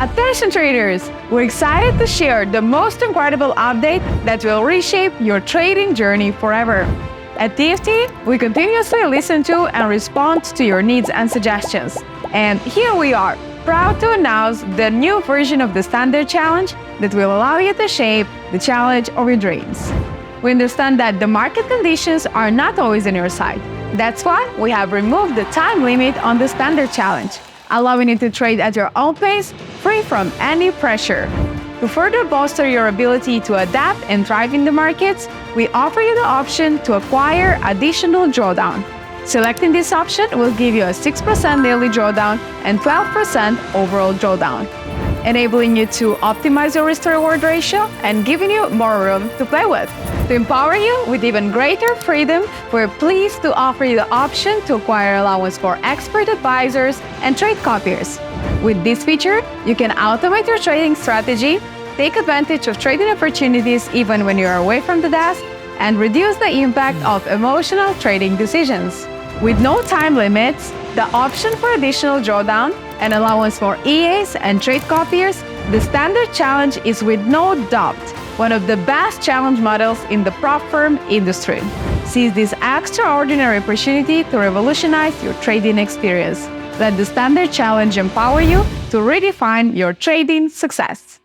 Attention traders! We're excited to share the most incredible update that will reshape your trading journey forever. At TFT, we continuously listen to and respond to your needs and suggestions. And here we are, proud to announce the new version of the Standard Challenge that will allow you to shape the challenge of your dreams. We understand that the market conditions are not always on your side. That's why we have removed the time limit on the Standard Challenge, allowing you to trade at your own pace, free from any pressure. To further bolster your ability to adapt and thrive in the markets, we offer you the option to acquire additional drawdown. Selecting this option will give you a 6% daily drawdown and 12% overall drawdown, enabling you to optimize your risk-to-reward ratio and giving you more room to play with. To empower you with even greater freedom, we're pleased to offer you the option to acquire allowance for expert advisors and trade copiers. With this feature, you can automate your trading strategy, take advantage of trading opportunities even when you're away from the desk, and reduce the impact of emotional trading decisions. With no time limits, the option for additional drawdown, and allowance for EAs and trade copiers, the Standard Challenge is with no doubt one of the best challenge models in the prop firm industry. Seize this extraordinary opportunity to revolutionize your trading experience. Let the Standard Challenge empower you to redefine your trading success.